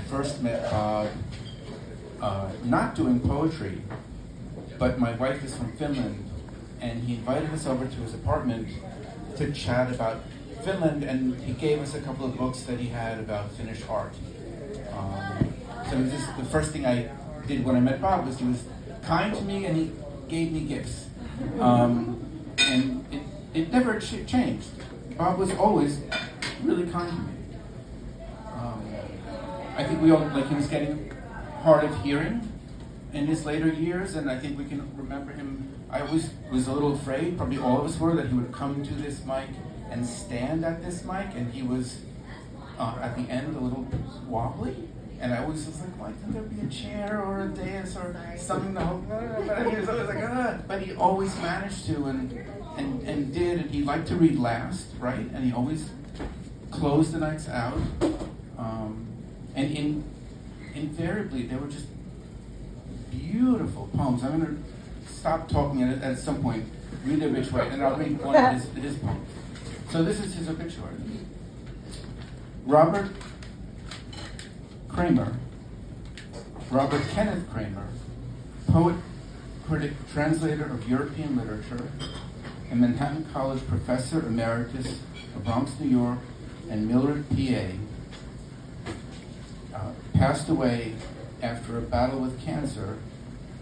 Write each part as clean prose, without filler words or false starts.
first met Bob not doing poetry, but my wife is from Finland, and he invited us over to his apartment to chat about Finland, and he gave us a couple of books that he had about Finnish art. So this is the first thing I did when I met Bob was he was kind to me and he gave me gifts. And it never changed. Bob was always really kind to me. I think we all, like, he was getting hard of hearing in his later years, and I think we can remember him. I always was a little afraid, probably all of us were, that he would come to this mic and stand at this mic, and he was at the end a little wobbly. And I always was like, why couldn't there be a chair or a dais or something to hold? But he was always like, But he always managed to and did, and he liked to read last, right? And he always closed the nights out. And invariably, they were just beautiful poems. I'm going to stop talking at some point, read the obituary, and I'll read one of his poems. So this is his obituary. Robert Kenneth Kramer, poet, critic, translator of European literature, and Manhattan College Professor Emeritus of Bronx, New York, and Millard, PA, passed away after a battle with cancer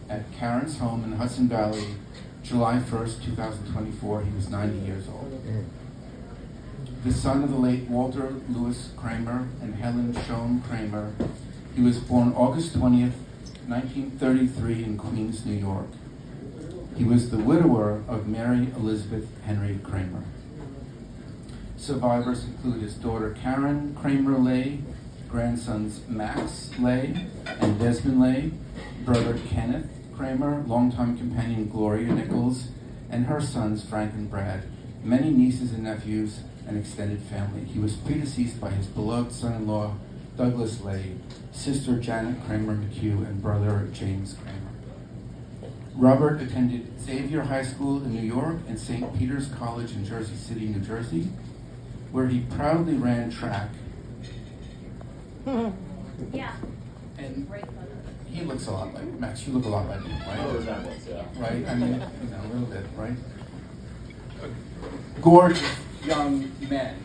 at Karen's home in Hudson Valley, July 1st, 2024. He was 90 years old. The son of the late Walter Lewis Kramer and Helen Schoen Kramer, he was born August 20th, 1933 in Queens, New York. He was the widower of Mary Elizabeth Henry Kramer. Survivors include his daughter Karen Kramer-Ley, grandsons Max Ley and Desmond Ley, brother Kenneth Kramer, longtime companion Gloria Nichols, and her sons Frank and Brad, many nieces and nephews, and extended family. He was predeceased by his beloved son-in-law Douglas Ley, sister Janet Kramer McHugh, and brother James Kramer. Robert attended Xavier High School in New York and St. Peter's College in Jersey City, New Jersey, where he proudly ran track. Yeah. And he looks a lot like Max. You look a lot like him, right? Oh, resemblance, yeah. Right? I mean, a little bit, right? Gorgeous young men.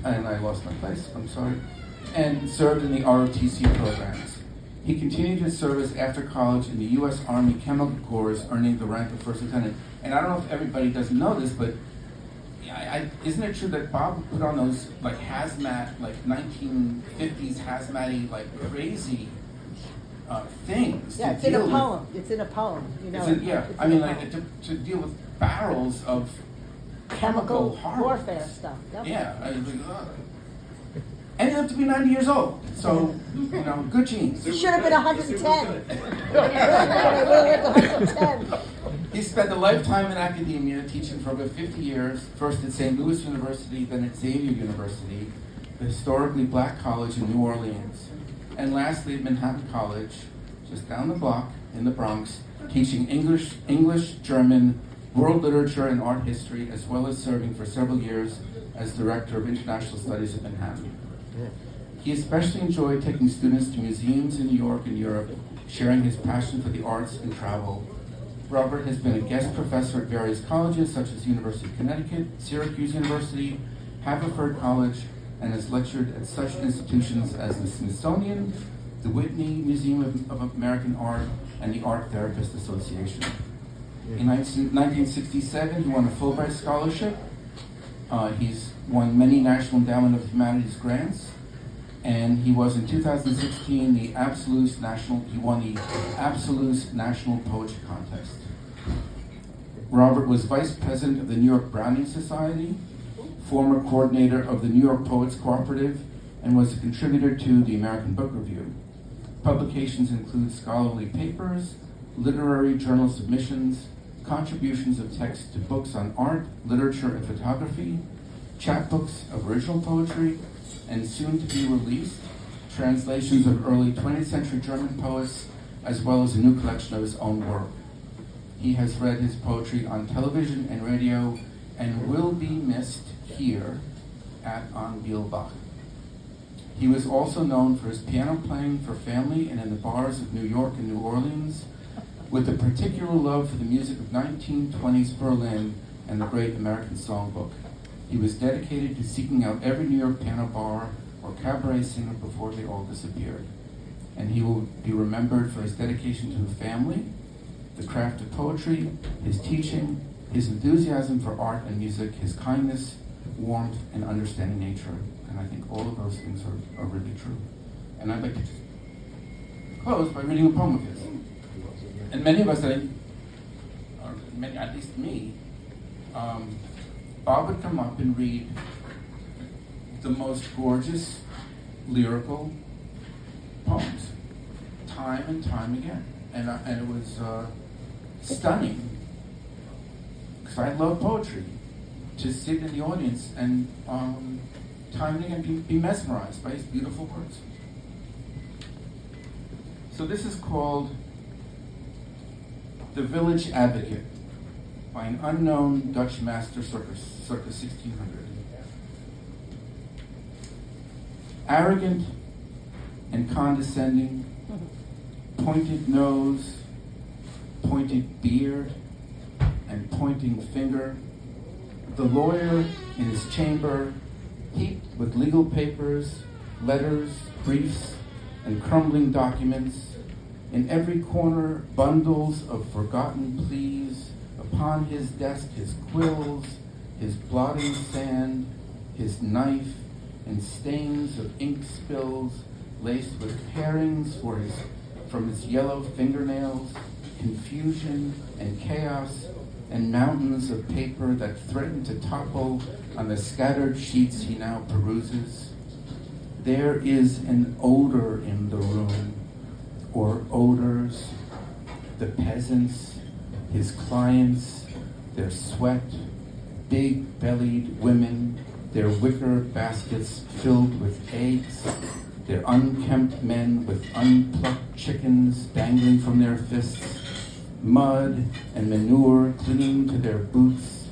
And I lost my place, I'm sorry. And served in the ROTC programs. He continued his service after college in the U.S. Army Chemical Corps, earning the rank of first lieutenant. And I don't know if everybody doesn't know this, but isn't it true that Bob put on those like hazmat, like 1950s hazmat-y, like crazy things? Yeah, it's in a poem. It's in a poem. You know. I mean, like to deal with barrels of chemical warfare stuff. Yep. Yeah, I was like, ugh. And he lived to be 90 years old. So, good genes. He should have been 110. He 110. He spent a lifetime in academia, teaching for over 50 years, first at St. Louis University, then at Xavier University, the historically black college in New Orleans, and lastly at Manhattan College, just down the block in the Bronx, teaching English, German, world literature, and art history, as well as serving for several years as Director of International Studies at Manhattan. He especially enjoyed taking students to museums in New York and Europe, sharing his passion for the arts and travel. Robert has been a guest professor at various colleges such as University of Connecticut, Syracuse University, Haverford College, and has lectured at such institutions as the Smithsonian, the Whitney Museum of American Art, and the Art Therapist Association. In 1967, he won a Fulbright Scholarship. He's won many National Endowment of Humanities grants, and he was in 2016 he won the Absolute National Poetry Contest. Robert was vice president of the New York Browning Society, former coordinator of the New York Poets Cooperative, and was a contributor to the American Book Review. Publications include scholarly papers, literary journal submissions, contributions of text to books on art, literature, and photography, chapbooks of original poetry, and soon-to-be-released translations of early 20th century German poets, as well as a new collection of his own work. He has read his poetry on television and radio, and will be missed here on Beal Bach. He was also known for his piano playing for family and in the bars of New York and New Orleans, with a particular love for the music of 1920s Berlin and the great American songbook. He was dedicated to seeking out every New York piano bar or cabaret singer before they all disappeared. And he will be remembered for his dedication to the family, the craft of poetry, his teaching, his enthusiasm for art and music, his kindness, warmth, and understanding nature. And I think all of those things are really true. And I'd like to close by reading a poem of his. And many of us, or many, at least me, Bob would come up and read the most gorgeous lyrical poems, time and time again. And it was stunning, because I love poetry, to sit in the audience and time and again be mesmerized by his beautiful words. So this is called The Village Advocate by an unknown Dutch master circa 1600. Arrogant and condescending, pointed nose, pointed beard, and pointing finger, the lawyer in his chamber, heaped with legal papers, letters, briefs, and crumbling documents, in every corner bundles of forgotten pleas, upon his desk his quills, his blotting sand, his knife, and stains of ink spills laced with parings from his yellow fingernails, confusion and chaos, and mountains of paper that threaten to topple on the scattered sheets he now peruses. There is an odor in the room, or odors, the peasants, his clients, their sweat, big-bellied women, their wicker baskets filled with eggs, their unkempt men with unplucked chickens dangling from their fists, mud and manure clinging to their boots.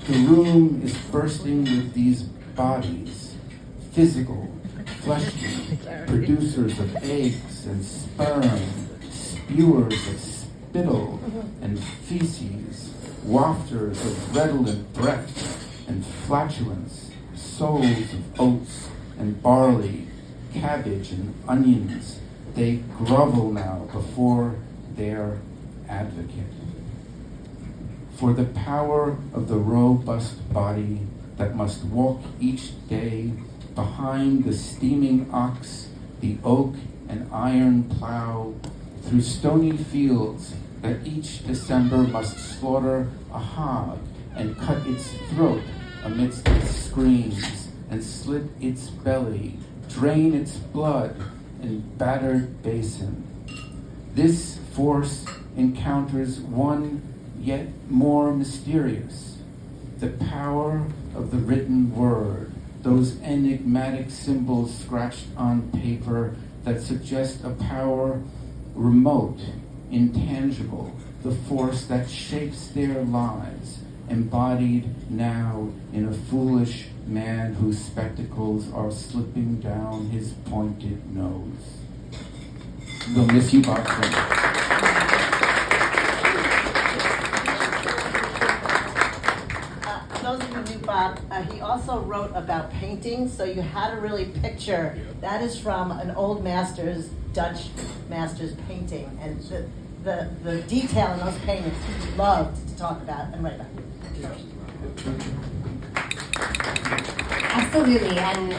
The room is bursting with these bodies, physical, fleshly, producers of eggs and sperm, spewers of spittle and feces, wafters of redolent breath and flatulence, souls of oats and barley, cabbage and onions. They grovel now before their advocate. For the power of the robust body that must walk each day behind the steaming ox, the oak and iron plow, through stony fields that each December must slaughter a hog and cut its throat amidst its screams, and slit its belly, drain its blood in battered basin. This force encounters one yet more mysterious, the power of the written word, those enigmatic symbols scratched on paper that suggest a power remote, intangible, the force that shapes their lives, embodied now in a foolish man whose spectacles are slipping down his pointed nose. We'll miss you, Bob. Those of you who knew Bob, he also wrote about painting, so you had to really picture. That is from an old Dutch master's painting, and the detail in those paintings he loved to talk about and write about. Absolutely, and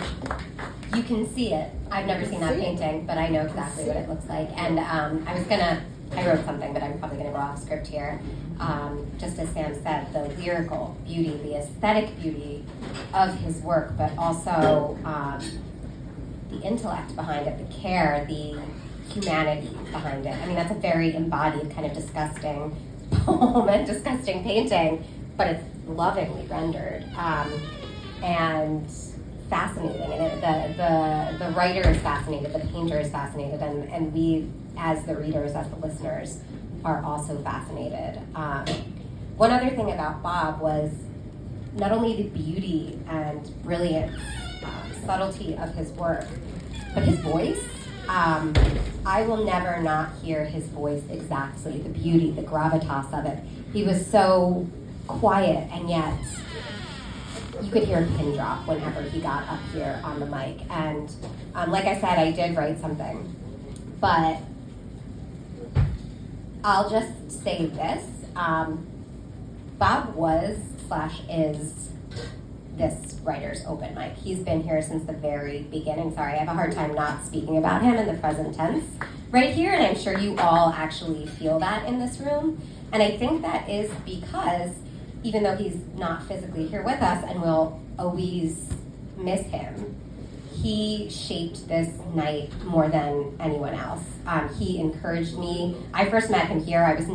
you can see it. I've never seen that painting, but I know exactly what it looks like. And I wrote something, but I'm probably gonna go off script here. Just as Sam said, the lyrical beauty, the aesthetic beauty of his work, but also the intellect behind it, the care, the humanity behind it. I mean, that's a very embodied kind of disgusting poem and disgusting painting, but it's lovingly rendered and fascinating. And the writer is fascinated, the painter is fascinated, and we, as the readers, as the listeners, are also fascinated. One other thing about Bob was not only the beauty and brilliance, subtlety of his work, but his voice. I will never not hear his voice exactly, the beauty, the gravitas of it. He was so quiet, and yet you could hear a pin drop whenever he got up here on the mic. And like I said, I did write something, but I'll just say this. Bob was/is this writer's open mic. He's been here since the very beginning. Sorry, I have a hard time not speaking about him in the present tense right here, and I'm sure you all actually feel that in this room. And I think that is because, even though he's not physically here with us and we'll always miss him, he shaped this night more than anyone else. He encouraged me. I first met him here. I was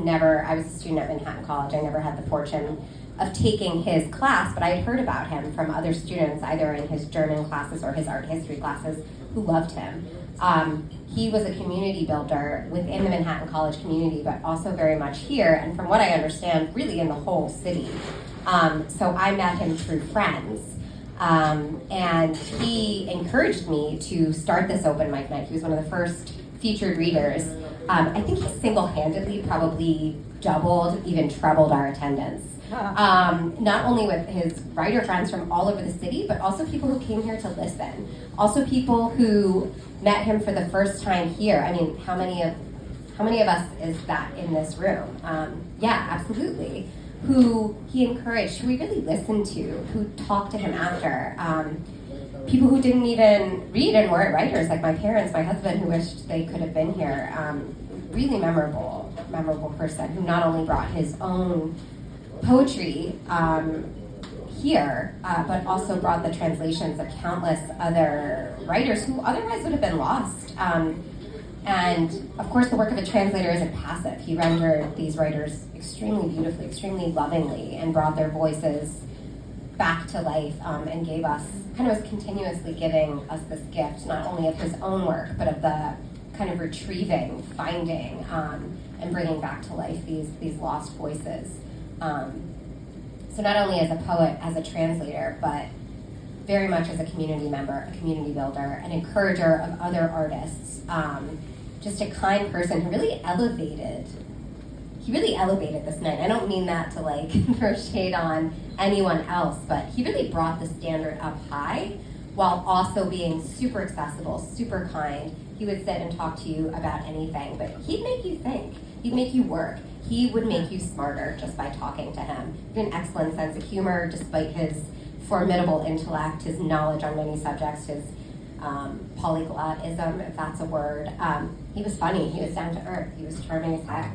a student at Manhattan College. I never had the fortune of taking his class, but I had heard about him from other students, either in his German classes or his art history classes, who loved him. He was a community builder within the Manhattan College community, but also very much here, and from what I understand, really in the whole city. So I met him through friends. And he encouraged me to start this open mic night. He was one of the first featured readers. I think he single-handedly probably doubled, even trebled our attendance. Not only with his writer friends from all over the city, but also people who came here to listen. Also people who met him for the first time here. I mean, how many of us is that in this room? Yeah, absolutely. Who he encouraged, who we really listened to, who talked to him after. People who didn't even read and weren't writers, like my parents, my husband, who wished they could have been here. Really memorable person who not only brought his own poetry here, but also brought the translations of countless other writers who otherwise would have been lost. And of course, the work of a translator isn't passive. He rendered these writers extremely beautifully, extremely lovingly, and brought their voices back to life, and gave us, kind of was continuously giving us this gift, not only of his own work, but of the kind of retrieving, finding, and bringing back to life these lost voices. So not only as a poet, as a translator, but very much as a community member, a community builder, an encourager of other artists. Just a kind person who really elevated this night. I don't mean that to like throw shade on anyone else, but he really brought the standard up high while also being super accessible, super kind. He would sit and talk to you about anything, but he'd make you think. He'd make you work. He would make you smarter just by talking to him. He had an excellent sense of humor despite his formidable intellect, his knowledge on many subjects, his polyglotism, if that's a word. He was funny. He was down to earth. He was charming as heck.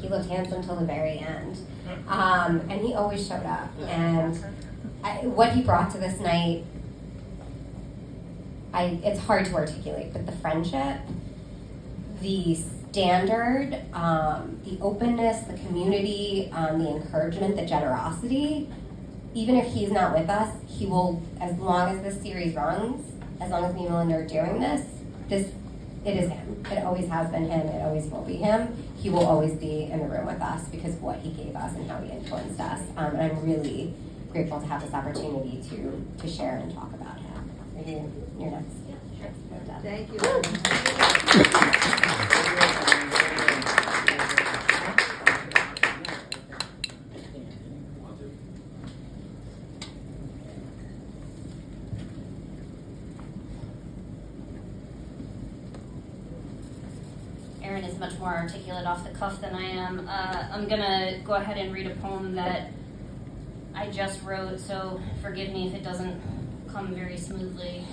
He looked handsome till the very end. And he always showed up. And what he brought to this night, it's hard to articulate, but the friendship, the standard, the openness, the community, the encouragement, the generosity, even if he's not with us, he will, as long as this series runs, as long as me and Melinda are doing this, it is him. It always has been him. It always will be him. He will always be in the room with us because of what he gave us and how he influenced us. And I'm really grateful to have this opportunity to share and talk about him. You're next. Yeah, sure. Thank you. Erin is much more articulate off the cuff than I am. I'm gonna go ahead and read a poem that I just wrote, so forgive me if it doesn't come very smoothly.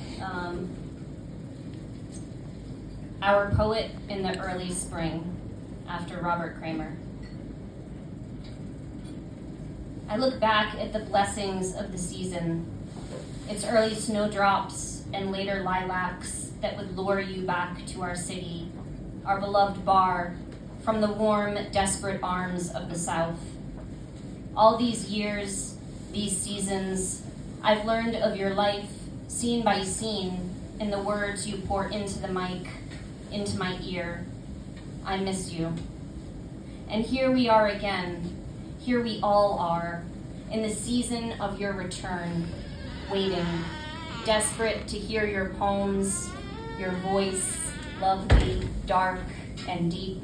Our Poet in the Early Spring, after Robert Kramer. I look back at the blessings of the season, its early snowdrops and later lilacs that would lure you back to our city, our beloved bar, from the warm, desperate arms of the South. All these years, these seasons, I've learned of your life, scene by scene, in the words you pour into the mic, into my ear. I miss you. And here we are again. Here we all are, in the season of your return, waiting, desperate to hear your poems, your voice, lovely, dark, and deep.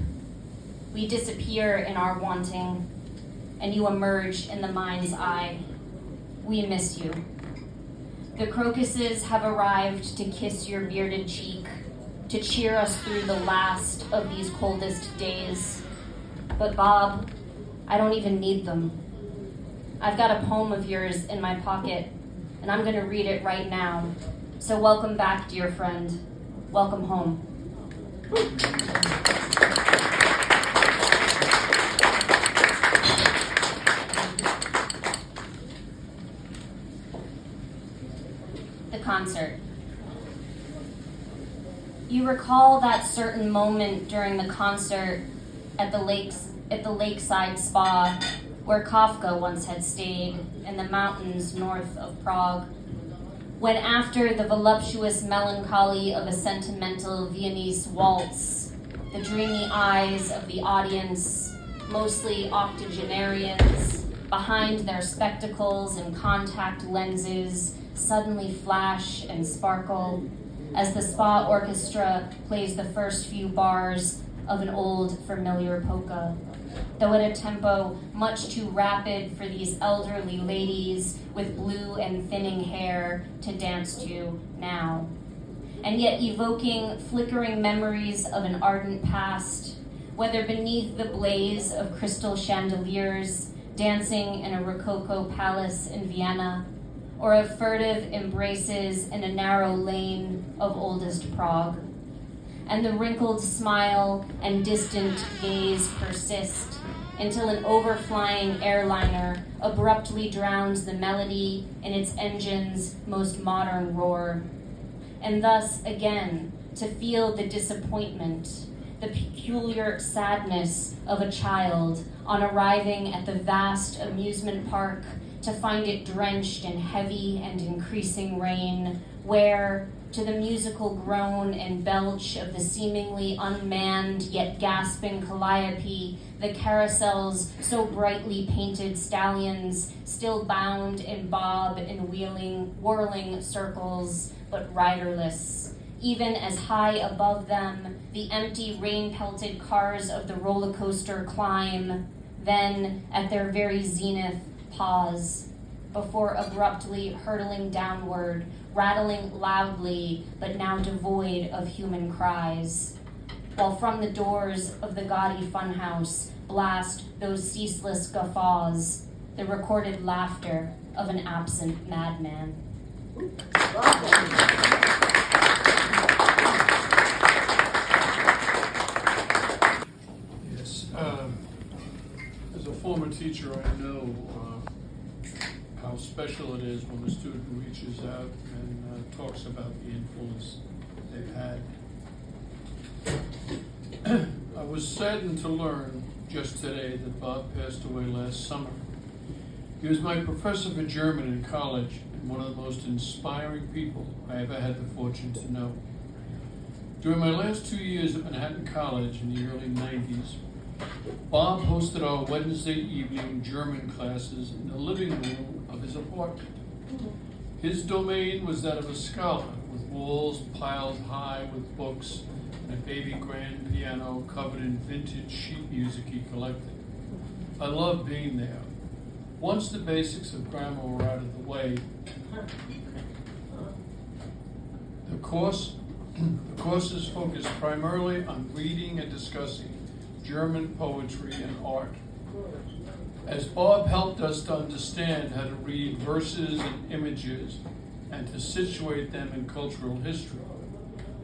We disappear in our wanting, and you emerge in the mind's eye. We miss you. The crocuses have arrived to kiss your bearded cheek, to cheer us through the last of these coldest days. But Bob, I don't even need them. I've got a poem of yours in my pocket, and I'm going to read it right now. So welcome back, dear friend. Welcome home. The concert. You recall that certain moment during the concert at the lakeside spa where Kafka once had stayed in the mountains north of Prague, when after the voluptuous melancholy of a sentimental Viennese waltz, the dreamy eyes of the audience, mostly octogenarians, behind their spectacles and contact lenses, suddenly flash and sparkle as the spa orchestra plays the first few bars of an old familiar polka, though at a tempo much too rapid for these elderly ladies with blue and thinning hair to dance to now, and yet evoking flickering memories of an ardent past, whether beneath the blaze of crystal chandeliers dancing in a Rococo palace in Vienna, or of furtive embraces in a narrow lane of oldest Prague. And the wrinkled smile and distant gaze persist until an overflying airliner abruptly drowns the melody in its engine's most modern roar. And thus, again, to feel the disappointment, the peculiar sadness of a child on arriving at the vast amusement park to find it drenched in heavy and increasing rain, where, to the musical groan and belch of the seemingly unmanned yet gasping calliope, the carousel's so brightly painted stallions still bound and bob in whirling circles, but riderless. Even as high above them, the empty rain-pelted cars of the roller coaster climb, then, at their very zenith, pause, before abruptly hurtling downward, rattling loudly, but now devoid of human cries, while from the doors of the gaudy funhouse blast those ceaseless guffaws, the recorded laughter of an absent madman. Yes, as a former teacher, I know how special it is when a student reaches out and talks about the influence they've had. I was saddened to learn just today that Bob passed away last summer. He was my professor for German in college and one of the most inspiring people I ever had the fortune to know. During my last 2 years at Manhattan College in the early 90s, Bob hosted our Wednesday evening German classes in the living room of his apartment. His domain was that of a scholar, with walls piled high with books and a baby grand piano covered in vintage sheet music he collected. I loved being there. Once the basics of grammar were out of the way, the courses focused primarily on reading and discussing German poetry and art. As Bob helped us to understand how to read verses and images and to situate them in cultural history,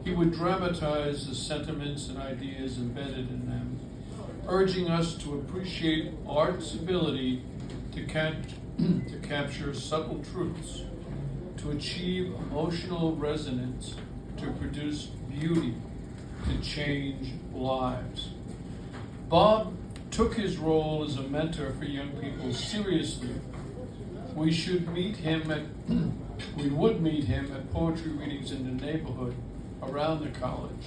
he would dramatize the sentiments and ideas embedded in them, urging us to appreciate art's ability to capture subtle truths, to achieve emotional resonance, to produce beauty, to change lives. Bob took his role as a mentor for young people seriously. We would meet him at poetry readings in the neighborhood around the college,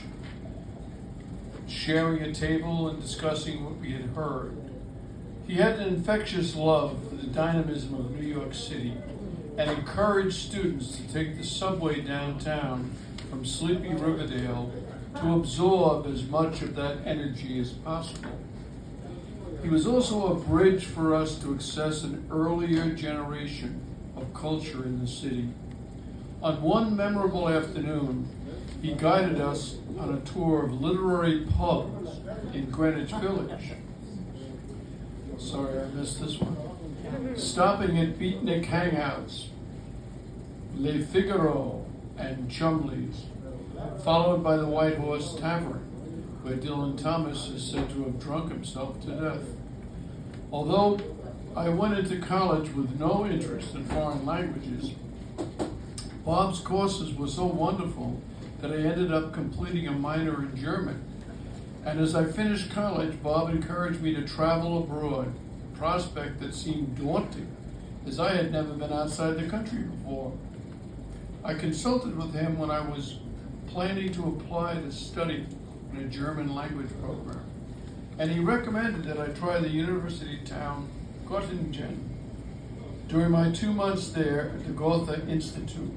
sharing a table and discussing what we had heard. He had an infectious love for the dynamism of New York City and encouraged students to take the subway downtown from sleepy Riverdale to absorb as much of that energy as possible. He was also a bridge for us to access an earlier generation of culture in the city. On one memorable afternoon, he guided us on a tour of literary pubs in Greenwich Village. Sorry, I missed this one. Stopping at beatnik hangouts, Le Figaro and Chumley's, followed by the White Horse Tavern, where Dylan Thomas is said to have drunk himself to death. Although I went into college with no interest in foreign languages, Bob's courses were so wonderful that I ended up completing a minor in German. And as I finished college, Bob encouraged me to travel abroad, a prospect that seemed daunting, as I had never been outside the country before. I consulted with him when I was planning to apply to study in a German language program, and he recommended that I try the university town Göttingen. During my 2 months there at the Goethe Institute,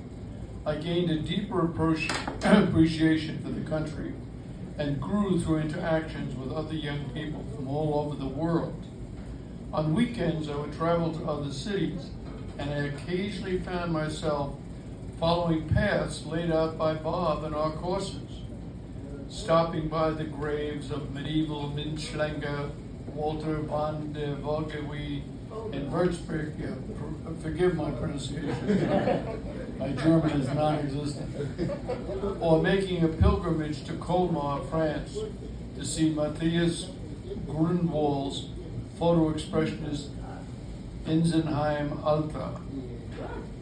I gained a deeper appreciation for the country and grew through interactions with other young people from all over the world. On weekends, I would travel to other cities, and I occasionally found myself following paths laid out by Bob in our courses, stopping by the graves of medieval Minschlänger, Walter van der Volgewie, and Würzburg. Forgive my pronunciation. My German is non-existent. Or making a pilgrimage to Colmar, France, to see Matthias Grunwald's photo-expressionist Insenheim Alta.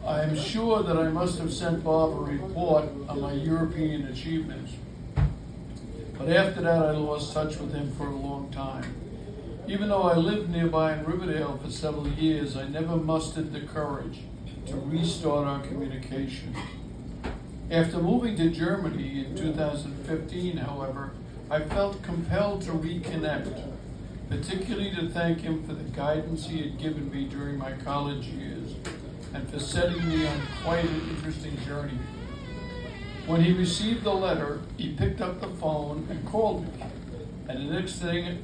I am sure that I must have sent Bob a report on my European achievements. But after that, I lost touch with him for a long time. Even though I lived nearby in Riverdale for several years, I never mustered the courage to restart our communication. After moving to Germany in 2015, however, I felt compelled to reconnect, particularly to thank him for the guidance he had given me during my college years and for setting me on quite an interesting journey. When he received the letter, he picked up the phone and called me. And the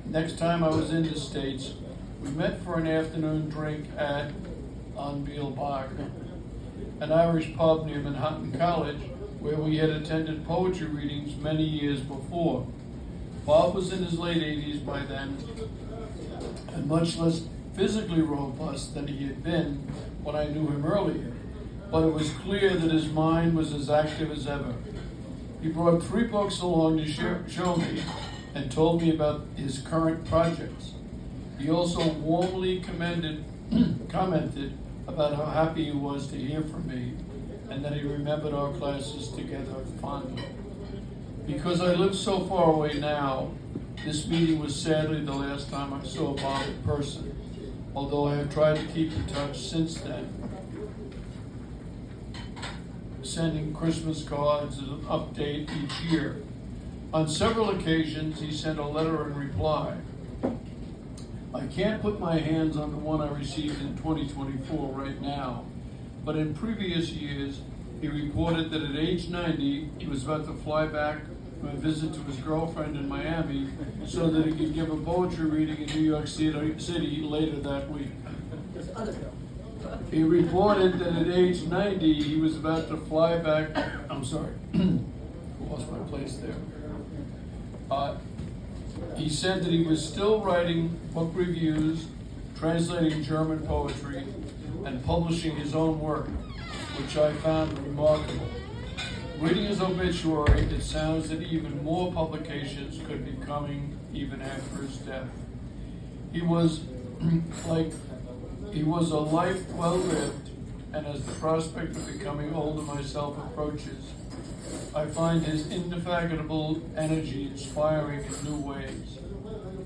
next time I was in the States, we met for an afternoon drink at on Beal, an Irish pub near Manhattan College, where we had attended poetry readings many years before. Bob was in his late 80s by then, and much less physically robust than he had been when I knew him earlier, but it was clear that his mind was as active as ever. He brought 3 books along to show me and told me about his current projects. He also warmly commented about how happy he was to hear from me and that he remembered our classes together fondly. Because I live so far away now, this meeting was sadly the last time I saw Bob in person, although I have tried to keep in touch since then, sending Christmas cards as an update each year. On several occasions, he sent a letter in reply. I can't put my hands on the one I received in 2024 right now, but in previous years, he reported that at age 90, he was about to fly back from a visit to his girlfriend in Miami so that he could give a poetry reading in New York City later that week. He reported that at age 90, he was about to fly back, lost my place there. He said that he was still writing book reviews, translating German poetry, and publishing his own work, which I found remarkable. Reading his obituary, it sounds that even more publications could be coming even after his death. He was a life well lived, and as the prospect of becoming older myself approaches, I find his indefatigable energy inspiring in new ways.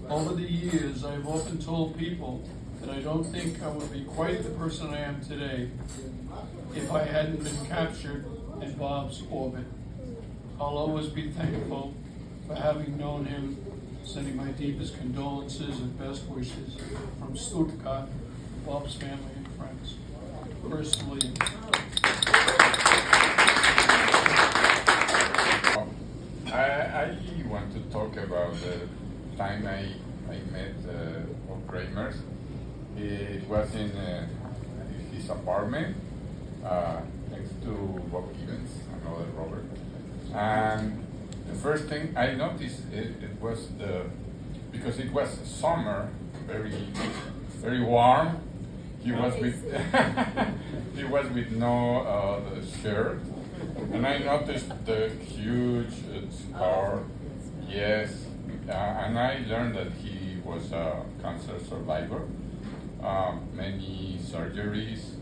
Over the years, I've often told people that I don't think I would be quite the person I am today if I hadn't been captured in Bob's orbit. I'll always be thankful for having known him sending my deepest condolences and best wishes from Stuttgart, Bob's family and friends. Personally, I want to talk about the time I met Kramer. It was in his apartment next to Bob Gibbons, another Robert. And the first thing I noticed it was because it was summer, very warm. He was with he was with no shirt, and I noticed the huge scar. Yes, and I learned that he was a cancer survivor, many surgeries,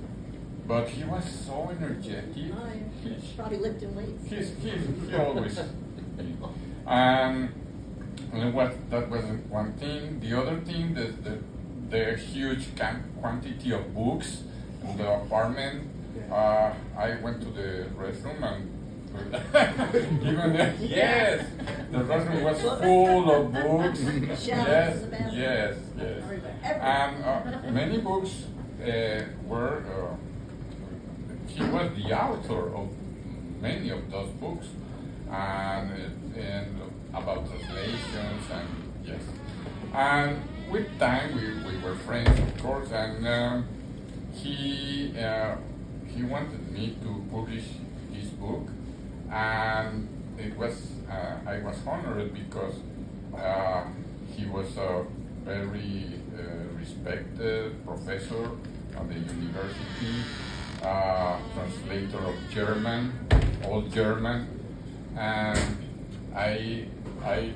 but he was so energetic. He's probably lifting weights. He always. And that was one thing. The other thing, the huge quantity of books in the apartment. I went to the restroom and even yes, the restroom was full of books. Yes. And many books were. He was the author of many of those books, and about translations and yes. And with time we were friends, of course, and he wanted me to publish his book, and it was I was honored because he was a very respected professor at the university, translator of German, old German, and I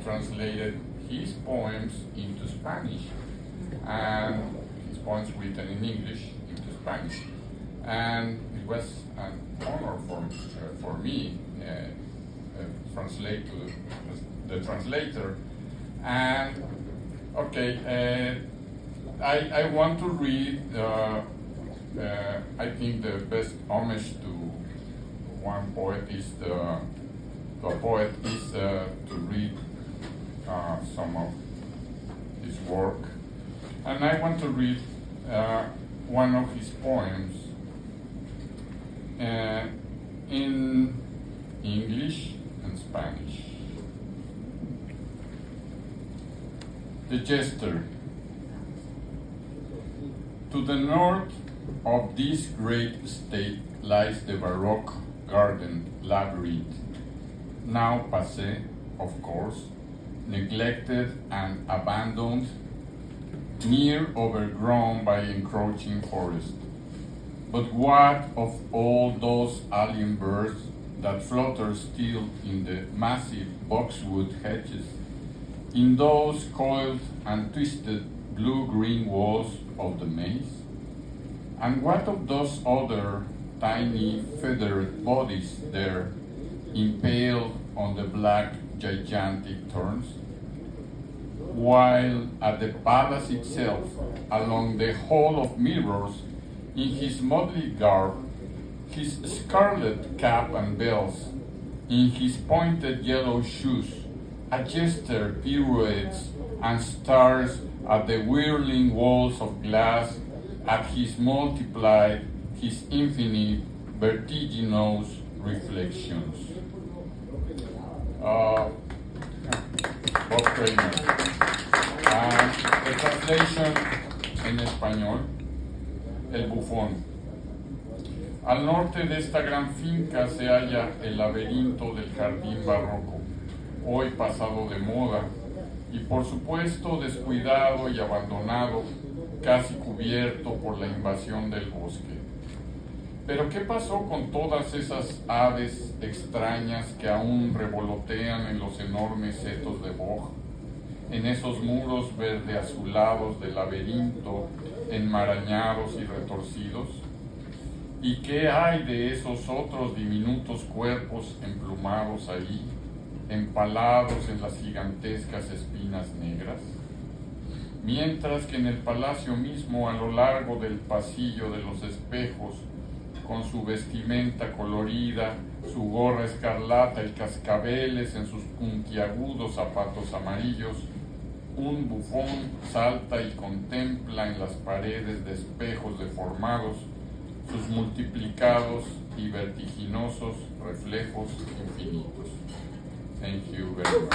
translated his poems into Spanish, and his poems written in English into Spanish, and it was an honor for me translate to the translator. And okay, I want to read. I think the best homage to one poet is to read some of his work, and I want to read one of his poems in English and Spanish. The Jester. To the north of this great state lies the Baroque garden labyrinth, now passé, of course, neglected and abandoned, near overgrown by encroaching forest. But what of all those alien birds that flutter still in the massive boxwood hedges, in those coiled and twisted blue-green walls of the maze? And what of those other tiny feathered bodies there, impaled on the black gigantic thorns? While at the palace itself, along the hall of mirrors, in his motley garb, his scarlet cap and bells, in his pointed yellow shoes, a jester pirouettes and stars at the whirling walls of glass, at his multiplied, his infinite, vertiginous reflections. Bob Kramer. The translation en español, El Bufón. Al norte de esta gran finca se halla el laberinto del jardín barroco, hoy pasado de moda, y por supuesto descuidado y abandonado, casi cubierto por la invasión del bosque. Pero ¿qué pasó con todas esas aves extrañas que aún revolotean en los enormes setos de Bocht, en esos muros verde azulados del laberinto, enmarañados y retorcidos? ¿Y qué hay de esos otros diminutos cuerpos emplumados ahí, empalados en las gigantescas espinas negras? Mientras que en el palacio mismo, a lo largo del pasillo de los espejos, con su vestimenta colorida, su gorra escarlata y cascabeles en sus puntiagudos zapatos amarillos, un bufón salta y contempla en las paredes de espejos deformados sus multiplicados y vertiginosos reflejos infinitos. Thank you very much.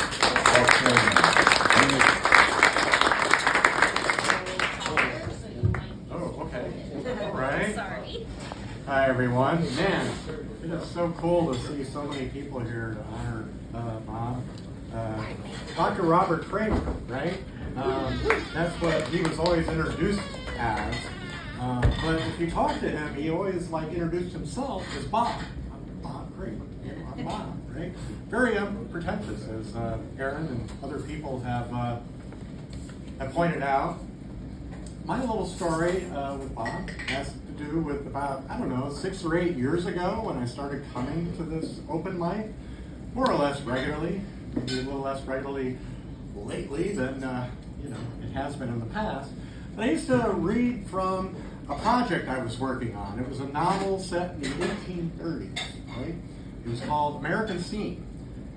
Oh, okay. All right. Sorry. Hi, everyone. Man, it is so cool to see so many people here to honor Bob. Dr. Robert Kramer, right? That's what he was always introduced as. But if you talk to him, he always introduced himself as Bob. I'm Bob Kramer. I'm Bob, right? Very unpretentious, as Erin and other people have pointed out. My little story with Bob has to do with about, 6 or 8 years ago when I started coming to this open mic, more or less regularly, maybe a little less regularly lately than it has been in the past. But I used to read from a project I was working on. It was a novel set in the 1830s, right? It was called American Scene,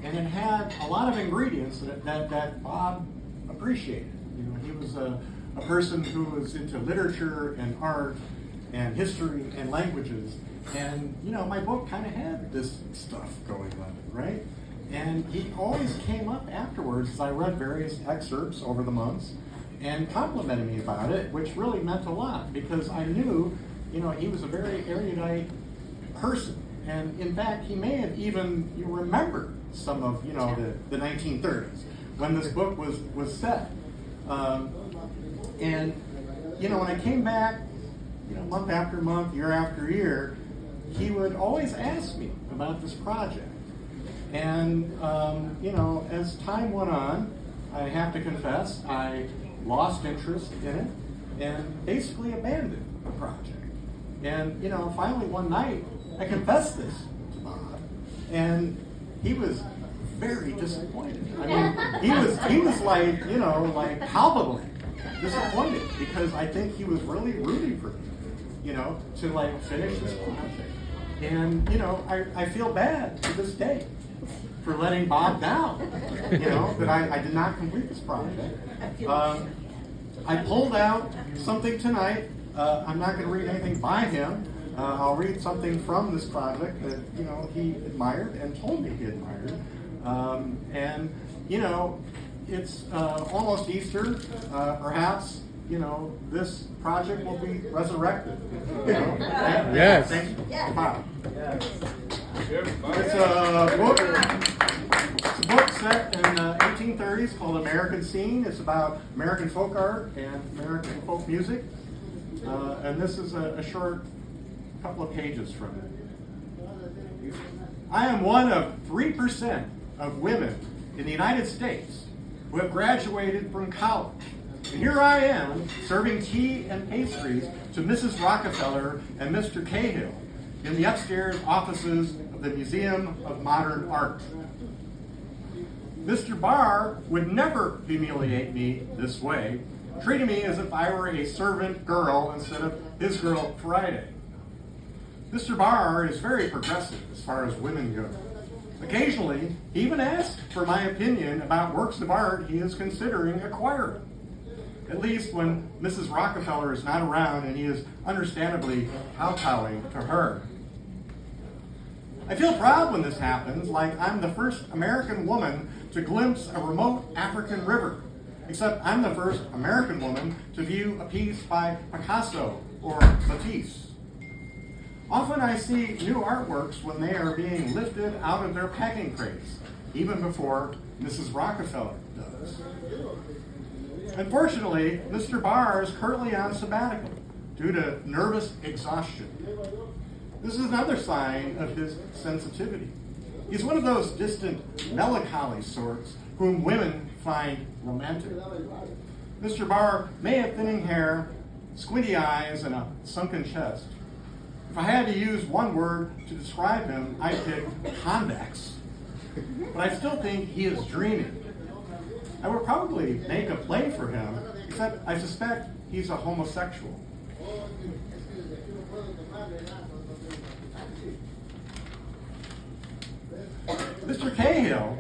and it had a lot of ingredients that Bob appreciated. He was a person who was into literature and art and history and languages. And, my book kind of had this stuff going on, right? And he always came up afterwards as I read various excerpts over the months and complimented me about it, which really meant a lot because I knew, he was a very erudite person. And in fact, he may have even remembered some of, the 1930s when this book was set. And, when I came back, month after month, year after year, he would always ask me about this project. And, as time went on, I have to confess, I lost interest in it and basically abandoned the project. And, finally one night, I confessed this to Bob, and he was very disappointed. I mean, he was palpably disappointed because I think he was really rooting for me, to finish this project. And, I feel bad to this day for letting Bob down, that I did not complete this project. I pulled out something tonight. I'm not going to read anything by him. I'll read something from this project that, he admired and told me he admired. And, it's almost Easter. Perhaps, this project will be resurrected. Yes. Thank you. Yes. Bob. It's a book. It's a book set in the 1830s called American Scene. It's about American folk art and American folk music. And this is a short couple of pages from it. I am one of 3% of women in the United States who have graduated from college. And here I am serving tea and pastries to Mrs. Rockefeller and Mr. Cahill in the upstairs offices of the Museum of Modern Art. Mr. Barr would never humiliate me this way, treating me as if I were a servant girl instead of his girl Friday. Mr. Barr is very progressive as far as women go. Occasionally, he even asks for my opinion about works of art he is considering acquiring. At least when Mrs. Rockefeller is not around and he is understandably kowtowing to her. I feel proud when this happens, like I'm the first American woman to glimpse a remote African river, except I'm the first American woman to view a piece by Picasso or Matisse. Often I see new artworks when they are being lifted out of their packing crates, even before Mrs. Rockefeller does. Unfortunately, Mr. Barr is currently on sabbatical due to nervous exhaustion. This is another sign of his sensitivity. He's one of those distant, melancholy sorts whom women find romantic. Mr. Barr may have thinning hair, squinty eyes, and a sunken chest. If I had to use one word to describe him, I'd pick convex. But I still think he is dreaming. I would probably make a play for him, except I suspect he's a homosexual. Mr. Cahill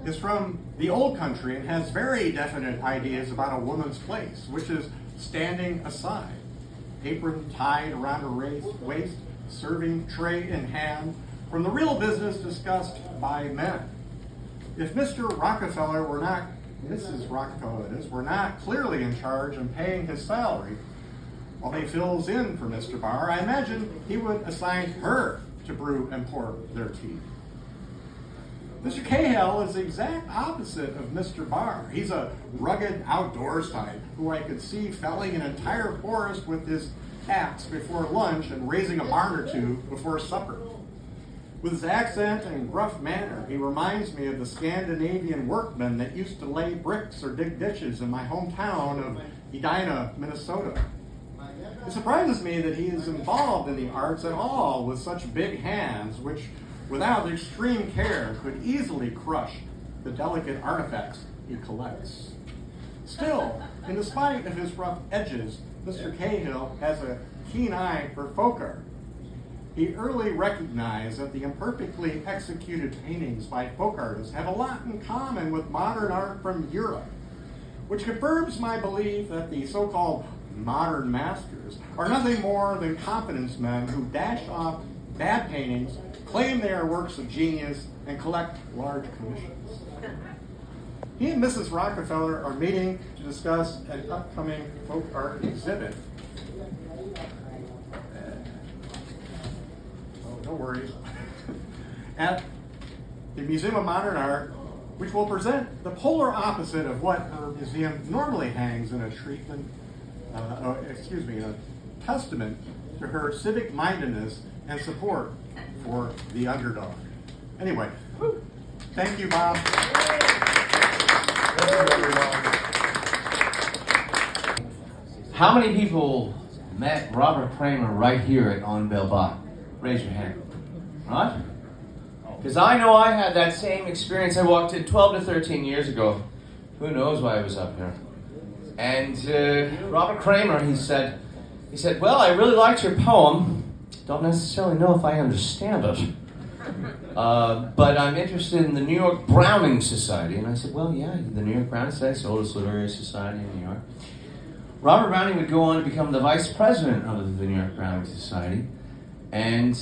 is from the old country and has very definite ideas about a woman's place, which is standing aside, apron tied around her waist, serving tray in hand, from the real business discussed by men. If Mr. Rockefeller were not, Mrs. Rockefeller it is, were not clearly in charge and paying his salary, while he fills in for Mr. Barr, I imagine he would assign her to brew and pour their tea. Mr. Cahill is the exact opposite of Mr. Barr. He's a rugged outdoors type who I could see felling an entire forest with his axe before lunch and raising a barn or two before supper. With his accent and gruff manner, he reminds me of the Scandinavian workmen that used to lay bricks or dig ditches in my hometown of Edina, Minnesota. It surprises me that he is involved in the arts at all with such big hands, which, without extreme care, could easily crush the delicate artifacts he collects. Still, in spite of his rough edges, Mr. Cahill has a keen eye for folk art. He early recognized that the imperfectly executed paintings by folk artists have a lot in common with modern art from Europe, which confirms my belief that the so-called modern masters are nothing more than confidence men who dash off bad paintings, claim they are works of genius, and collect large commissions. He and Mrs. Rockefeller are meeting to discuss an upcoming folk art exhibit. No worries. At the Museum of Modern Art, which will present the polar opposite of what her museum normally hangs in a a testament to her civic mindedness and support for the underdog. Anyway, thank you, Bob. Thank you, everyone. How many people met Robert Kramer right here at On Bell Bottom? Raise your hand. Right? Because I know I had that same experience. I walked in 12 to 13 years ago. Who knows why I was up here? And Robert Kramer, he said, well, I really liked your poem. Don't necessarily know if I understand it. But I'm interested in the New York Browning Society. And I said, well, yeah, the New York Browning Society, it's the oldest literary society in New York. Robert Browning would go on to become the vice president of the New York Browning Society. And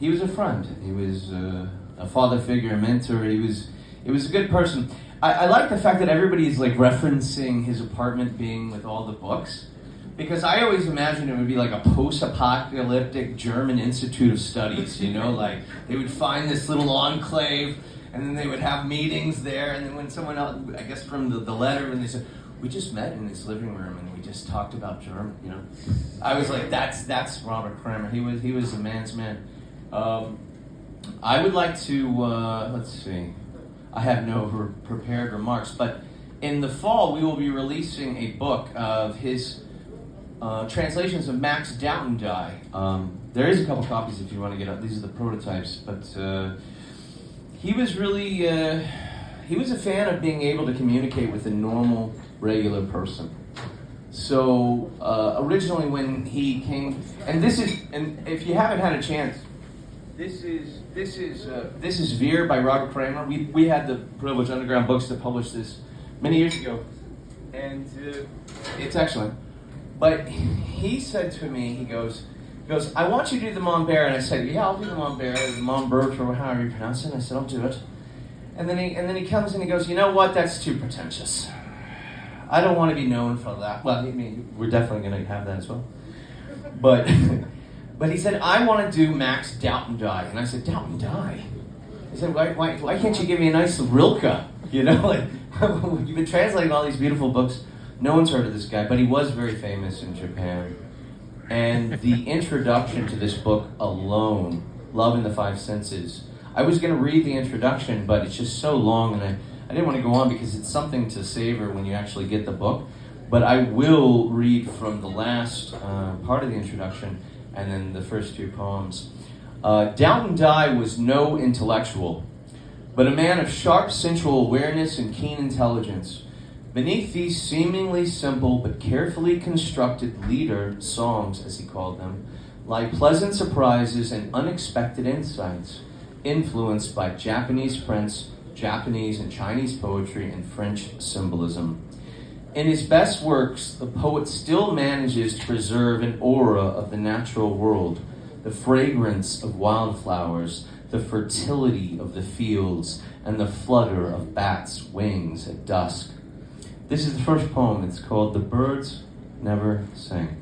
he was a friend. He was a father figure, a mentor. He was a good person. I like the fact that everybody's like referencing his apartment being with all the books, because I always imagined it would be like a post-apocalyptic German Institute of Studies, you know, like they would find this little enclave and then they would have meetings there, and then when someone else, I guess from the letter, and they said, we just met in his living room and we just talked about German, you know. I was like, that's Robert Kramer. He was a man's man. I would like to, let's see, I have no prepared remarks, but in the fall we will be releasing a book of his translations of Max Doutendie. There is a couple copies if you want to get up. These are the prototypes, but he was really, he was a fan of being able to communicate with a normal, regular person. So originally when he came, and if you haven't had a chance, this is Veer by Robert Kramer. We had the privilege, Underground Books, to publish this many years ago, and it's excellent. But he said to me, he goes, I want you to do the Montbert, and I said, yeah, I'll do the Montbert, the Montbert, or however you pronounce it. And I said, I'll do it. And then he comes and he goes, you know what? That's too pretentious. I don't want to be known for that. Well, I mean, we're definitely going to have that as well. But he said, I want to do Max Doutendie. And I said, Doutendie? He said, why can't you give me a nice Rilke? You know, like, you've been translating all these beautiful books. No one's heard of this guy, but he was very famous in Japan. And the introduction to this book alone, Love in the Five Senses, I was going to read the introduction, but it's just so long, and I didn't want to go on because it's something to savor when you actually get the book. But I will read from the last part of the introduction and then the first two poems. Doutendie was no intellectual, but a man of sharp sensual awareness and keen intelligence. Beneath these seemingly simple but carefully constructed lieder songs, as he called them, lie pleasant surprises and unexpected insights, influenced by Japanese prints, Japanese and Chinese poetry, and French symbolism. In his best works, the poet still manages to preserve an aura of the natural world, the fragrance of wildflowers, the fertility of the fields, and the flutter of bats' wings at dusk. This is the first poem. It's called The Birds Never Sing.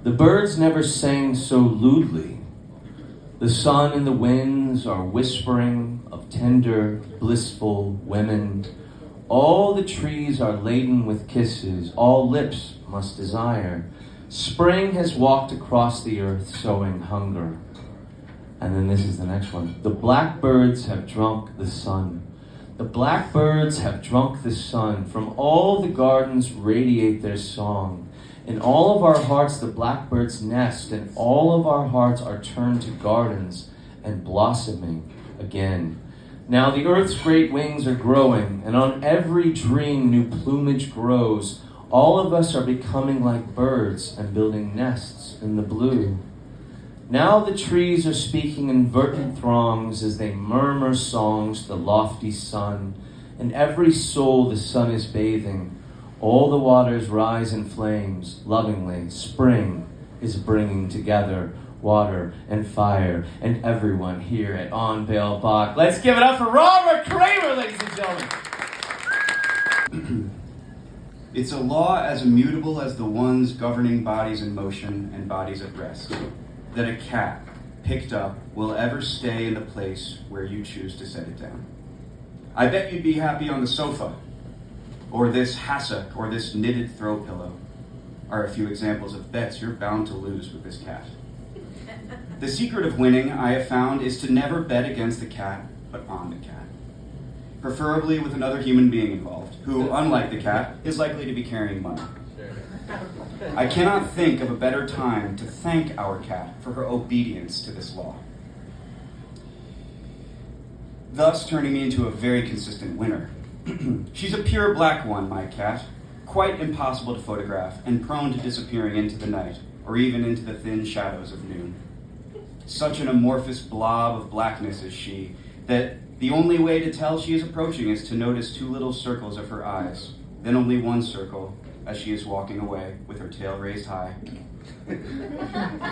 The birds never sang so lewdly. The sun and the winds are whispering of tender, blissful women. All the trees are laden with kisses, all lips must desire. Spring has walked across the earth, sowing hunger. And then this is the next one. The blackbirds have drunk the sun. The blackbirds have drunk the sun. From all the gardens radiate their song. In all of our hearts the blackbirds nest, and all of our hearts are turned to gardens and blossoming again. Now the earth's great wings are growing, and on every dream new plumage grows. All of us are becoming like birds and building nests in the blue. Now the trees are speaking in verdant throngs as they murmur songs to the lofty sun. In every soul the sun is bathing. All the waters rise in flames. Lovingly, spring is bringing together water and fire and everyone here at On Bale Bocht. Let's give it up for Robert Kramer, ladies and gentlemen. It's a law as immutable as the ones governing bodies in motion and bodies at rest, that a cat picked up will ever stay in the place where you choose to set it down. I bet you'd be happy on the sofa, or this hassock, or this knitted throw pillow are a few examples of bets you're bound to lose with this cat. The secret of winning, I have found, is to never bet against the cat, but on the cat. Preferably with another human being involved, who, unlike the cat, is likely to be carrying money. I cannot think of a better time to thank our cat for her obedience to this law, thus turning me into a very consistent winner. She's a pure black one, my cat, quite impossible to photograph and prone to disappearing into the night, or even into the thin shadows of noon. Such an amorphous blob of blackness is she, that the only way to tell she is approaching is to notice two little circles of her eyes, then only one circle as she is walking away with her tail raised high.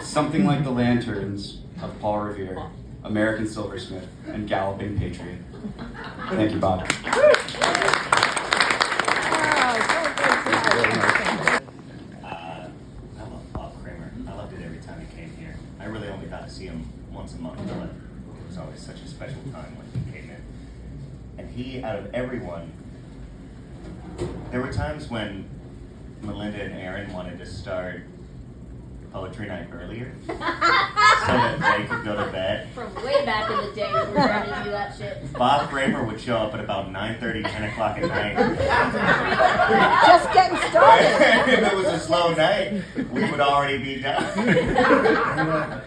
Something like the lanterns of Paul Revere, American silversmith, and galloping patriot. Thank you, Bob. I love Bob Kramer. I loved it every time he came here. I really only got to see him once a month, but it was always such a special time when he came in. And he, out of everyone, there were times when Melinda and Erin wanted to start poetry night earlier so that they could go to bed. From way back in the day when we were trying to do that shit. Bob Kramer would show up at about 9:30, 10 o'clock at night. Just getting started. If it was a slow night, we would already be done. That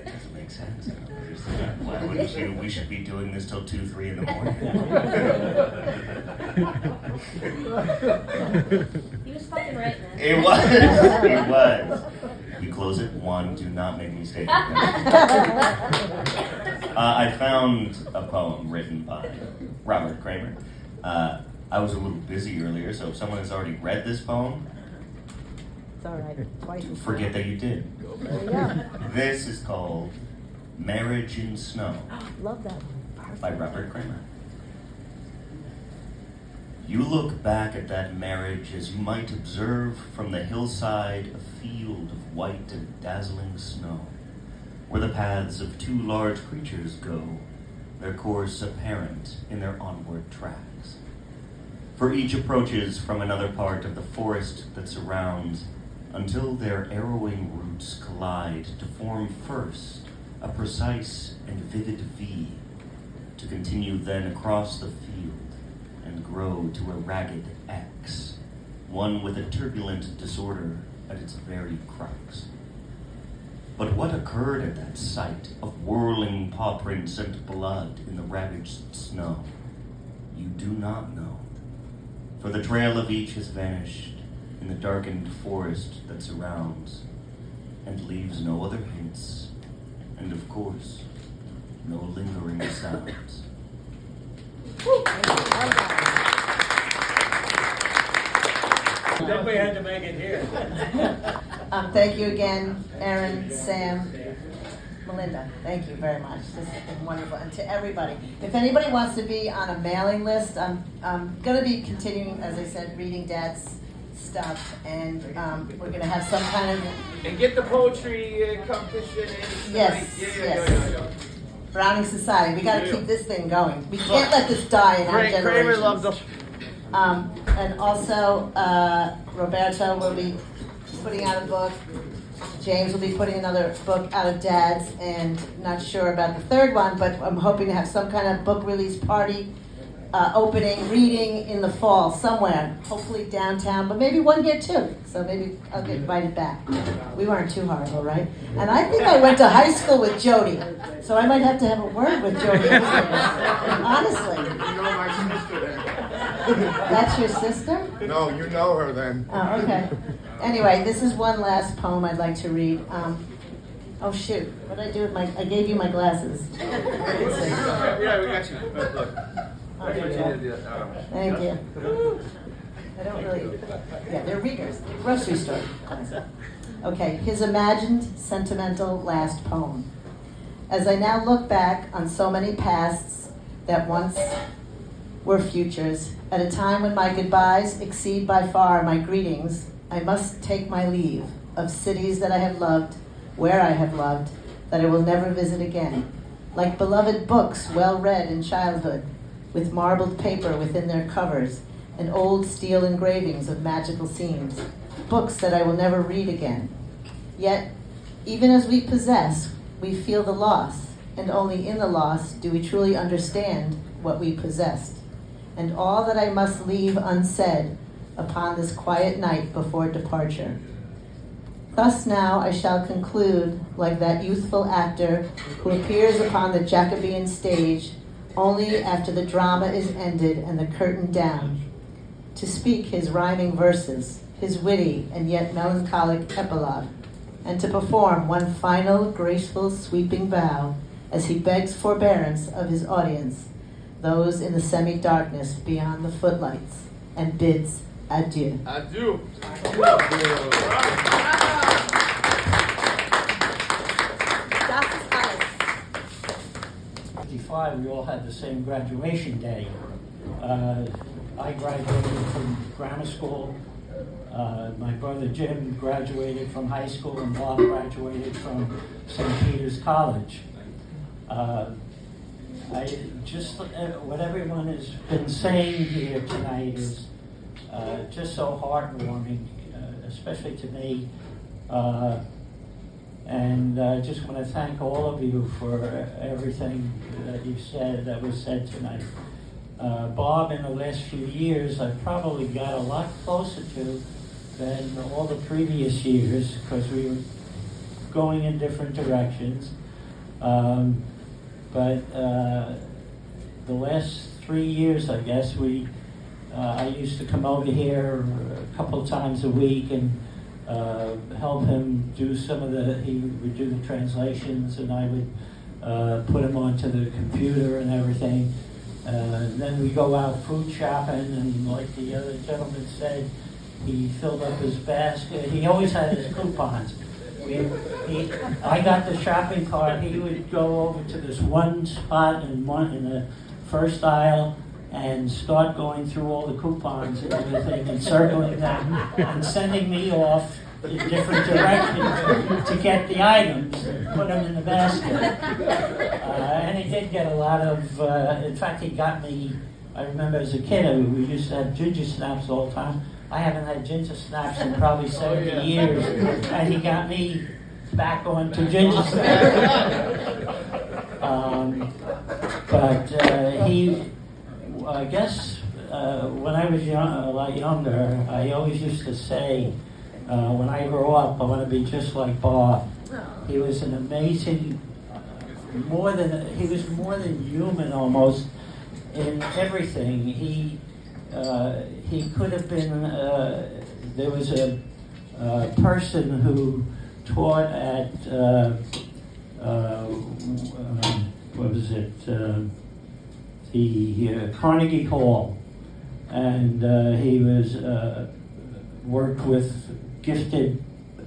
doesn't make sense. Why wouldn't you? We should be doing this till 2, 3 in the morning. He was fucking right, man. It was. It was. You close it. 1, do not make me stay. I found a poem written by Robert Kramer. I was a little busy earlier, so if someone has already read this poem, It's all right. Twice. forget that you did. There you go. This is called Marriage in Snow Love that one. by Robert Kramer. You look back at that marriage as you might observe from the hillside a field of white and dazzling snow, where the paths of 2 large creatures go, their course apparent in their onward tracks. For each approaches from another part of the forest that surrounds, until their arrowing roots collide to form first a precise and vivid V, to continue then across the field and grow to a ragged X, one with a turbulent disorder at its very crux. But what occurred at that sight of whirling paw prints and blood in the ravaged snow, you do not know, for the trail of each has vanished in the darkened forest that surrounds, and leaves no other hints, and of course, no lingering sounds. Then we had to make it here. Thank you again, Erin, Sam, Melinda. Thank you very much. This has been wonderful. And to everybody, if anybody wants to be on a mailing list, I'm going to be continuing, as I said, reading Dad's stuff, and we're going to have some kind of... And get the poetry competition in. Yes, Yeah. Browning Society. We got to keep this thing going. We can't let this die in our generation. Kramer loved us. And also, Roberto will be putting out a book. James will be putting another book out of Dad's, and not sure about the third one, but I'm hoping to have some kind of book release party, opening, reading in the fall somewhere, hopefully downtown, but maybe one here too. So maybe I'll get invited back. We weren't too horrible, right? And I think I went to high school with Jody, so I might have to have a word with Jody. Honestly. You know my sister then. That's your sister? No, you know her then. Oh, okay. Anyway, this is one last poem I'd like to read. Oh shoot, what did I do with my, I gave you my glasses. Yeah, we got you. Look. Oh, there you go. Thank you. I don't really, yeah, they're readers, grocery store. Okay, his imagined, sentimental last poem. As I now look back on so many pasts that once were futures, at a time when my goodbyes exceed by far my greetings, I must take my leave of cities that I have loved, where I have loved, that I will never visit again. Like beloved books well read in childhood, with marbled paper within their covers, and old steel engravings of magical scenes, books that I will never read again. Yet, even as we possess, we feel the loss, and only in the loss do we truly understand what we possessed. And all that I must leave unsaid upon this quiet night before departure. Thus now I shall conclude like that youthful actor who appears upon the Jacobean stage only after the drama is ended and the curtain down, to speak his rhyming verses, his witty and yet melancholic epilogue, and to perform one final graceful sweeping bow as he begs forbearance of his audience, those in the semi-darkness beyond the footlights, and bids adieu. Adieu. 55, we all had the same graduation day. I graduated from grammar school. My brother Jim graduated from high school, and Bob graduated from St. Peter's College. What everyone has been saying here tonight is just so heartwarming, especially to me. And I just want to thank all of you for everything that you said, that was said tonight. Bob, in the last few years, I've probably got a lot closer to than all the previous years, because we were going in different directions. But the last 3 years, I guess, I used to come over here a couple times a week and help him do he would do the translations, and I would put him onto the computer and everything. Then we go out food shopping, and like the other gentleman said, he filled up his basket. He always had his coupons. I got the shopping cart. He would go over to this one spot in the first aisle and start going through all the coupons and everything and circling them and sending me off in different directions to get the items and put them in the basket. And he did get a lot of, in fact, he got me, I remember as a kid, we used to have ginger snaps all the time. I haven't had ginger snaps in probably 70 years, and he got me back onto ginger snaps. I guess when I was a lot younger, I always used to say, when I grow up, I want to be just like Bob. He was an amazing, he was more than human almost in everything. He could have been, there was a person who taught at, what was it, the Carnegie Hall, and he was worked with gifted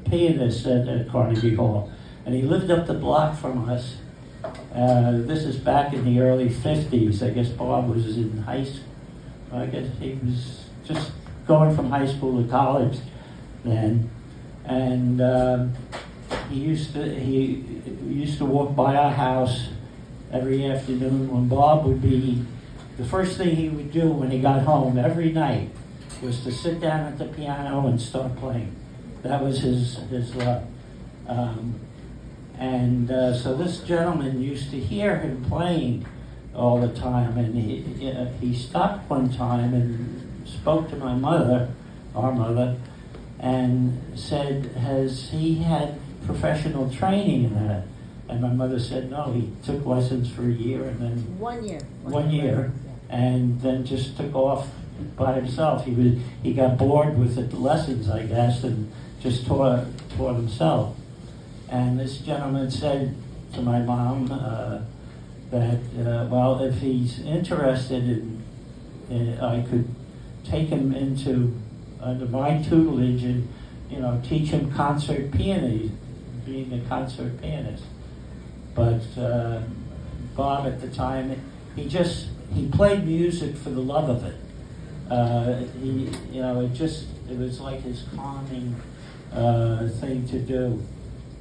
pianists at Carnegie Hall, and he lived up the block from us. This is back in the early 50s. I guess Bob was in high school. I guess he was just going from high school to college then, and he used to walk by our house every afternoon when Bob would be. The first thing he would do when he got home every night was to sit down at the piano and start playing. That was his love. So this gentleman used to hear him playing all the time, and he stopped one time and spoke to my mother, our mother, and said, has he had professional training in that? And my mother said, no, he took lessons for a year and then... 1 year. 1 year, and then just took off by himself. He got bored with the lessons, I guess, and just taught himself. And this gentleman said to my mom that, well, if he's interested in I could take him under my tutelage and, teach him concert piano, being a concert pianist. But Bob at the time, he played music for the love of it. It was like his calming thing to do.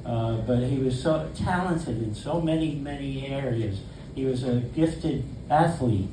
But he was so talented in so many areas. He was a gifted athlete.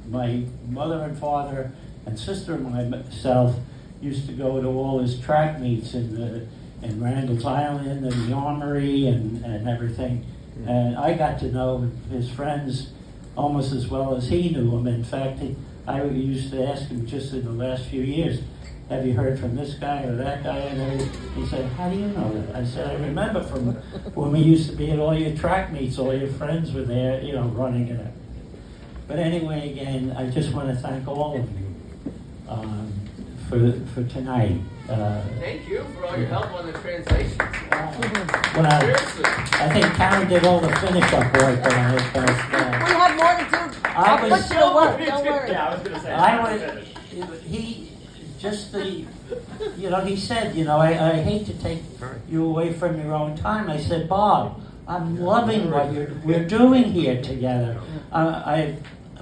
My mother and father and sister and myself used to go to all his track meets in Randall's Island and the Armory and everything. And I got to know his friends almost as well as he knew them. In fact, I used to ask him just in the last few years, have you heard from this guy or that guy? And he said, how do you know that? I said, I remember from when we used to be at all your track meets, all your friends were there, running it. But anyway, again, I just want to thank all of you for tonight. Thank you for all your help on the translations. I think Karen did all the finish-up work on it, but... we have more to do. I'll put you to work, don't worry. Yeah, I was going to say. He said, I hate to take you away from your own time. I said, Bob, I'm loving what we're doing here together. I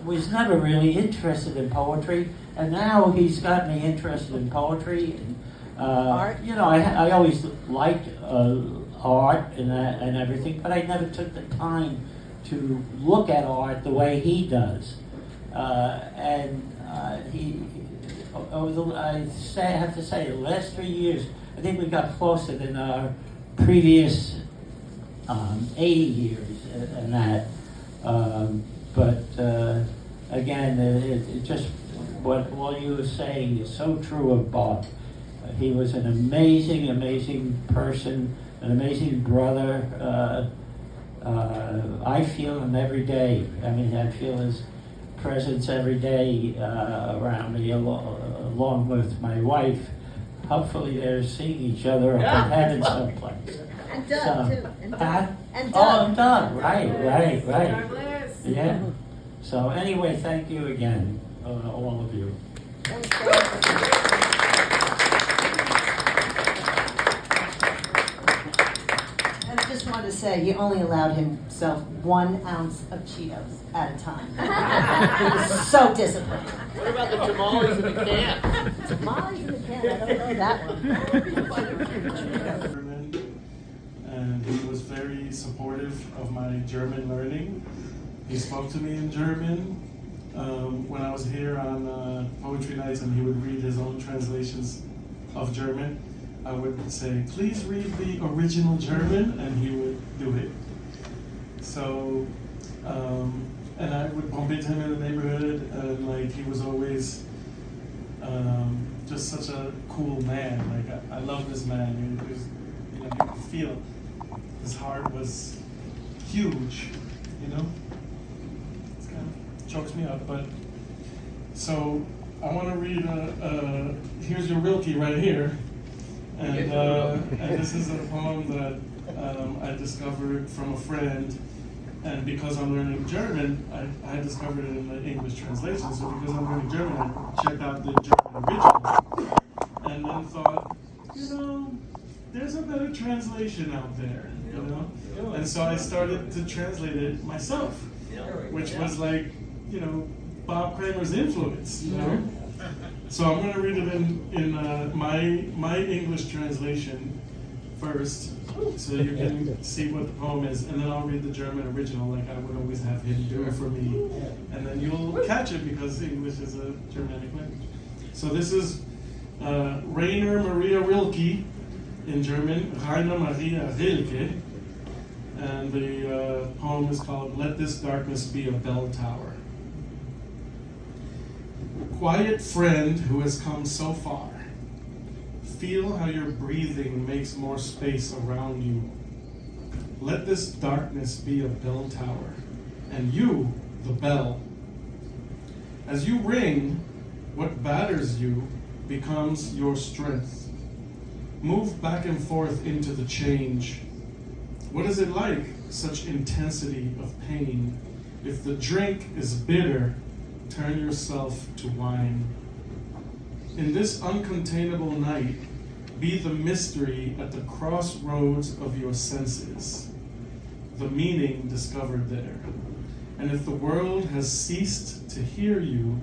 was never really interested in poetry, and now he's got me interested in poetry. And, art? I always liked art and everything, but I never took the time to look at art the way he does. I have to say, the last 3 years, I think we got closer than our previous 80 years and that. Again, it just what all you were saying is so true of Bob. He was an amazing person, an amazing brother. I feel him every day. I mean, I feel his presence every day around me, along with my wife. Hopefully they're seeing each other up in heaven someplace. And Doug, too. And Doug. And Doug. Right. Yeah. So anyway, thank you again, all of you. And I just wanted to say, he only allowed himself 1 ounce of Cheetos at a time. He was so disciplined. What about the tamales in the can? Tamales in the can, I don't know that one. And he was very supportive of my German learning. He spoke to me in German when I was here on poetry nights, and he would read his own translations of German. I would say, please read the original German, and he would do it. So, and I would bump into him in the neighborhood, and he was always just such a cool man. I love this man. It was, you could feel his heart was huge, It's kind of chokes me up, but so I want to read here's your Rilke right here. And this is a poem that I discovered from a friend And because I'm learning German, I discovered it in the English translation. So because I'm learning German, I checked out the German original. And then thought, there's a better translation out there, And so I started to translate it myself, which was like, Bob Kramer's influence, So I'm going to read it in my English translation first, so you can see what the poem is, and then I'll read the German original like I would always have him do it for me, and then you'll catch it because English is a Germanic language. So this is Rainer Maria Rilke, in German, Rainer Maria Rilke, and the poem is called Let This Darkness Be a Bell Tower. Quiet friend who has come so far, feel how your breathing makes more space around you. Let this darkness be a bell tower, and you, the bell. As you ring, what batters you becomes your strength. Move back and forth into the change. What is it like, such intensity of pain? If the drink is bitter, turn yourself to wine. In this uncontainable night, be the mystery at the crossroads of your senses, the meaning discovered there. And if the world has ceased to hear you,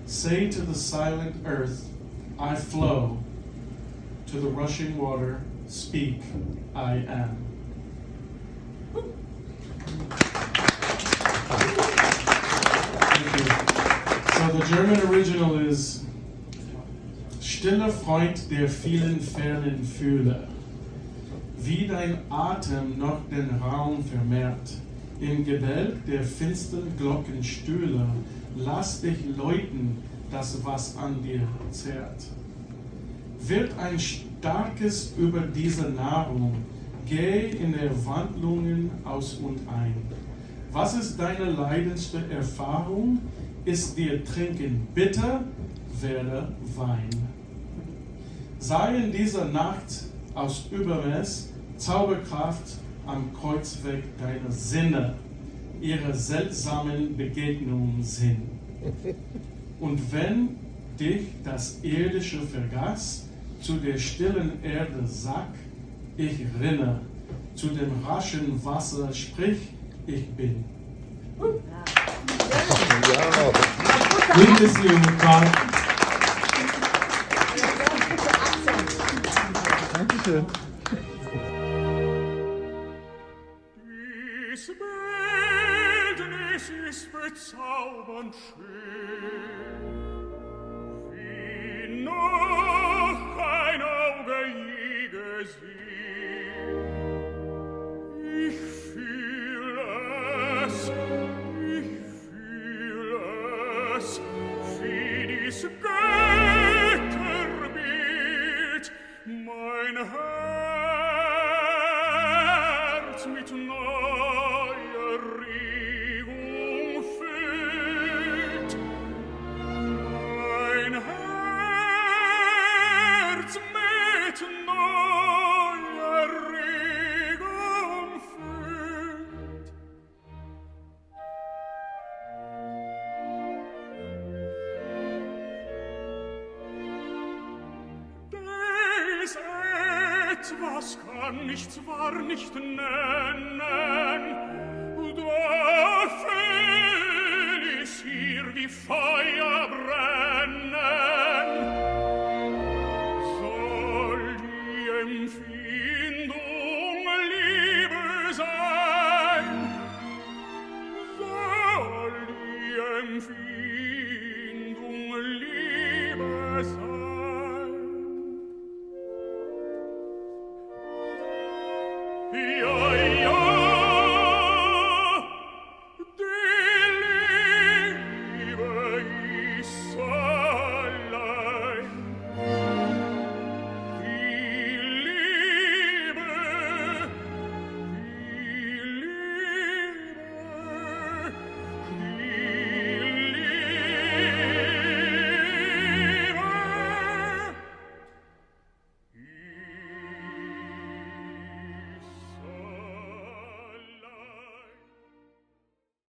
say to the silent earth, I flow. To the rushing water, speak, I am. Thank you. So the German original is Stiller Freund der vielen fernen Fühler, wie dein Atem noch den Raum vermehrt, im Gebälk der finstern Glockenstühle, lass dich läuten, das was an dir zehrt. Wird ein starkes über diese Nahrung, geh in der Wandlungen aus und ein. Was ist deine leidendste Erfahrung? Ist dir Trinken bitter, werde Wein. Sei in dieser Nacht aus Übermaß Zauberkraft am Kreuzweg deiner Sinne, ihre seltsamen Begegnungen sind. Und wenn dich das Irdische vergaß, zu der stillen Erde sack, ich rinne, zu dem raschen Wasser sprich, ich bin. Good to see you, Bob. Dankeschön. Dies Bildnis ist bezaubernd schön, wie noch kein Auge je gesehen. Ich fühle es, wie dies Götterbild mein Herz mit neuer Regung füllt. Mein Herz mit neuer Regung füllt. Des etwas kann ich zwar nicht nennen, doch fühl ich hier wie Feuer brennen. Soll die Empfindung Liebe sein? Soll die Empfindung Liebe sein? Ja.